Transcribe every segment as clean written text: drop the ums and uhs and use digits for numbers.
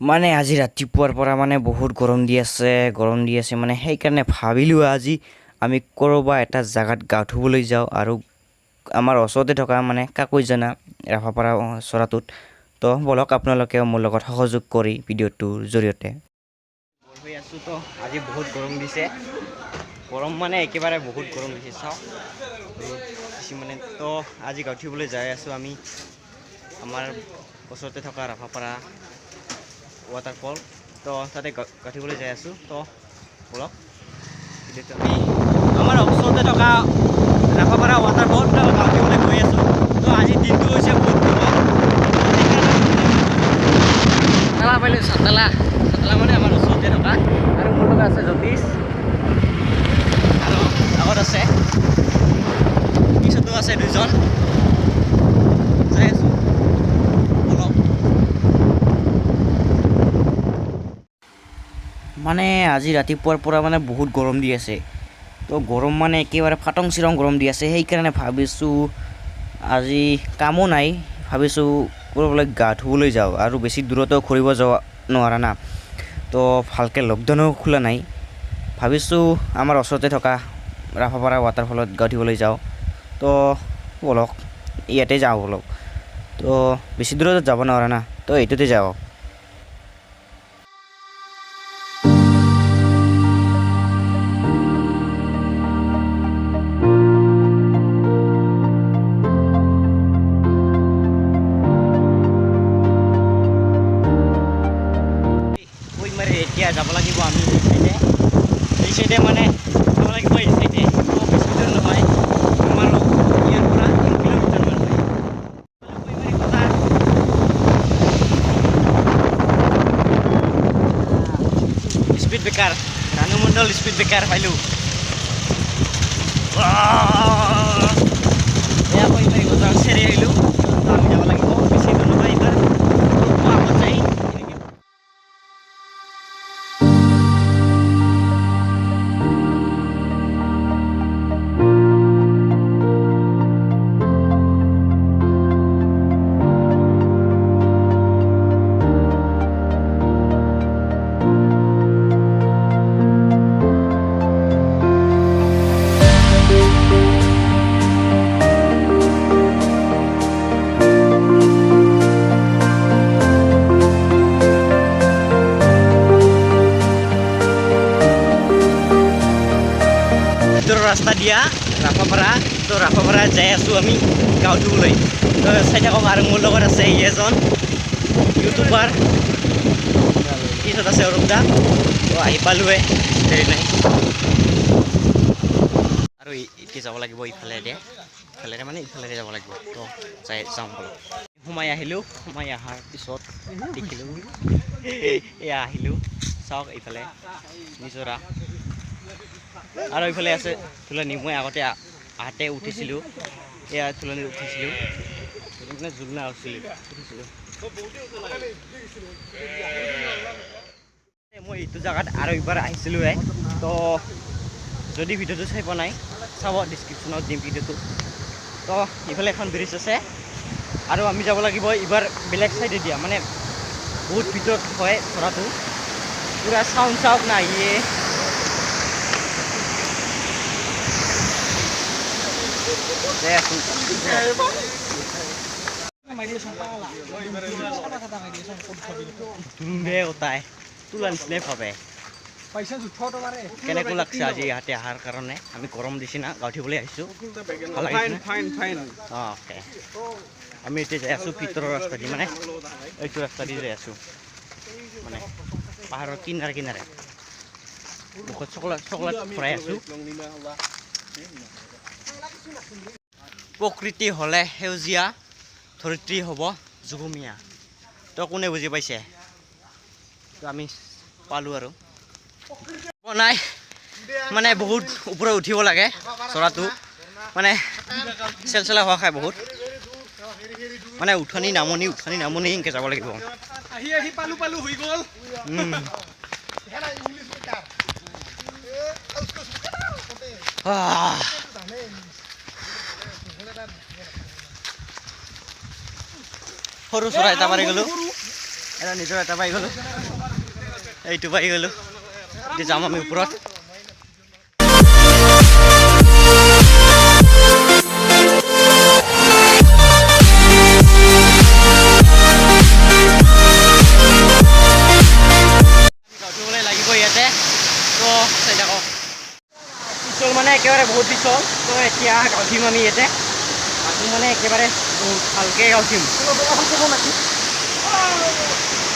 মানে আজি ৰাতিপুৱাৰ পৰা মানে বহুত গৰম দি আছে মানে সেইকাৰণে ভাবিলোঁ আজি আমি ক'ৰবা এটা জাগাত গা ধুবলৈ যাওঁ আৰু আমাৰ ওচৰতে থকা মানে কাকৈজানা ৰাভাপাৰা চৰাটোত তো বলক আপোনালোকেও মোৰ লগত সহযোগ কৰি ভিডিঅ'টোৰ জৰিয়তে হৈ আছোঁ তো আজি বহুত গৰম দিছে গৰম মানে একেবাৰে বহুত গৰম দিছে চাওক মানে তো আজি গা ধুবলৈ যাই আছোঁ আমি আমাৰ ওচৰতে থকা ৰাভাপাৰা ৱাটাৰফল তো তাতে গাঠিবলৈ যাই আছোঁ তো বলক আমি আমাৰ ওচৰতে থকা ৰাভাপাৰা ৱাটাৰফল তো গাঠিবলৈ গৈ আছোঁ তো আজি দিনটো হৈছে বহুত চাতালা পাইলোঁ চাতালা মানে আমাৰ ওচৰতে থকা আৰু মোৰ লগত আছে জ্যোতিষ আৰু আগত আছে পিছতো আছে দুজন যাই আছোঁ বলক মানে আজি ৰাতিপুৱাৰ পৰা মানে বহুত গৰম দি আছে তো গৰম মানে একেবাৰে ফাটং চিৰং গৰম দি আছে সেইকাৰণে ভাবিছোঁ আজি কামো নাই ভাবিছোঁ ক'ৰবালৈ গা ধুবলৈ যাওঁ আৰু বেছি দূৰতো ঘূৰিব যোৱা নোৱাৰা না তো ভালকৈ লকডাউনো খোলা নাই ভাবিছোঁ আমাৰ ওচৰতে থকা ৰাভাপাৰা ৱাটাৰফলত গা ধুবলৈ যাওঁ তো বলক ইয়াতে যাওঁ বলক তো বেছি দূৰত যাব নোৱাৰা না তো এইটোতে যাওঁ এতিয়া যাব লাগিব আমি এই চাইডে মানে যাব লাগিব এই চাইডে বেছি দূৰ নহয় আমাৰ ইয়াৰ পৰা 3 কিলোমিটাৰ মান হয় স্পীড ব্ৰেকাৰ ৰানু মণ্ডল স্পীড ব্ৰেকাৰ পাইলোঁ এয়া কৈ মাৰি বজাৰ চেৰি আহিলোঁ আমি যাব লাগিব বেছি দূৰ নহয় এইবাৰ আগত যাই ৰাস্তা দিয়া ৰাভাপাৰা যাই আছোঁ আমি গাঁও ধুবলৈ তো চাই থাকক আৰু মোৰ লগত আছে এজন ইউটিউবাৰ পিছত আছে অৰূপ দা তো আহি পালোৱে দেৰি নাই আৰু এতিয়া যাব লাগিব ইফালেৰে মানে ইফালেৰে যাব লাগিব তো যাওঁ বলক সোমাই আহিলোঁ সোমাই অহাৰ পিছত দেখিলোঁ এয়া আহিলোঁ চাওক এইফালে নিজৰা আৰু এইফালে আছে তুলনি মই আগতে আহোঁতে উঠিছিলোঁ এয়া তুলনিত উঠিছিলোঁ মানে জুলনা উঠিছিলোঁ মই এইটো জেগাত আৰু একবাৰ আহিছিলোঁ তো যদি ভিডিঅ'টো চাই পোৱা নাই চাব ডিছক্ৰিপশ্যনত দিম ভিডিঅ'টো তো এইফালে এখন ব্ৰিজ আছে আৰু আমি যাব লাগিব এইবাৰ বেলেগ চাইডে দিয়া মানে বহুত ভিতৰত হয় চৰাটো পূৰা চাউণ্ড চাওক না ইয়ে তোলা নিচিনাই ভাবে কেনেকৈ লাগছে আজি ইয়াতে অহাৰ কাৰণে আমি গৰম দিছি না গা ধুবলৈ আহিছোঁ অ'কে আমি এতিয়া যাই আছোঁ ভিতৰৰ ৰাস্তা দি মানে এইটো ৰাস্তা দি যাই আছোঁ মানে পাহাৰৰ কিনাৰে মুখত চকলেট ভৰাই আছোঁ প্ৰকৃতি হ'লে সেউজীয়া ধৰিত্ৰী হ'ব জুগুমীয়া তো কোনে বুজি পাইছে তো আমি পালোঁ আৰু নাই মানে বহুত ওপৰত উঠিব লাগে চৰাটো মানে চেলচেলা হোৱা খায় বহুত মানে উঠনি নামনি এনেকৈ যাব লাগিব সৰু চৰাই এটা মাৰি গ'লোঁ এটা নিজৰ এটা পাই গ'লোঁ, এইটো পাই গ'লোঁ। এতিয়া যাম আমি ওপৰত। উঠিবলৈ লাগিব ইয়াতে, তো চাই থাকক। পিছল মানে একেবাৰে বহুত পিছল, তো এতিয়া উঠিম আমি ইয়াতে। আজি মানে একেবাৰে বহুত ভালকৈ উঠিম,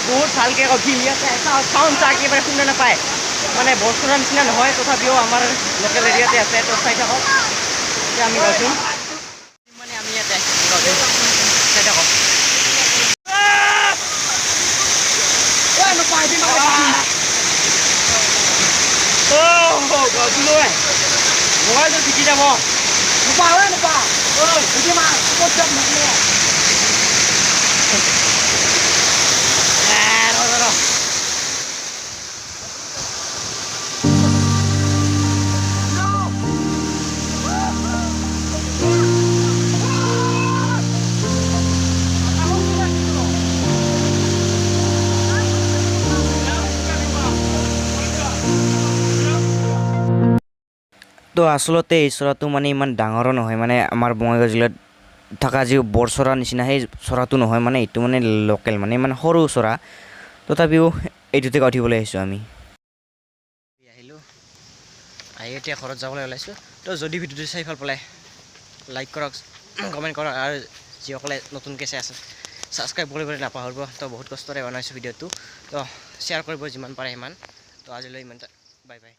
বহুত ভালকৈ উঠিম। ইয়াতে চাউণ্ড একেবাৰে শুনা নাপায়, মানে বৰষুণৰ নিচিনা নহয়, তথাপিও আমাৰ লোকেল এৰিয়াতে আছে। তো চাই থাকক, এতিয়া আমি উঠিম মানে আমি ইয়াতে উঠিম, চাই থাকক। মোবাইলটো টিকি যাব তো আচলতে এই চৰাটো মানে ইমান ডাঙৰো নহয়, মানে আমাৰ বঙাইগাঁও জিলাত থকা যি বৰ চৰা নিচিনা সেই চৰাটো নহয়, মানে এইটো মানে লোকেল, মানে ইমান সৰু চৰা। তথাপিও এইটোতে উঠিবলৈ আহিছোঁ আমি। আহিলোঁ, আহি এতিয়া ঘৰত যাবলৈ ওলাইছোঁ। তো যদি ভিডিঅ'টো চাই ভাল পালে লাইক কৰক, কমেণ্ট কৰক, আৰু যিসকলে নতুনকৈ চাই আছে ছাবস্ক্ৰাইব কৰিবলৈ নাপাহৰিব। তো বহুত কষ্টৰে বনাইছোঁ ভিডিঅ'টো, তো শ্বেয়াৰ কৰিব যিমান পাৰে সিমান। তো আজিলৈ ইমান, বাই বাই।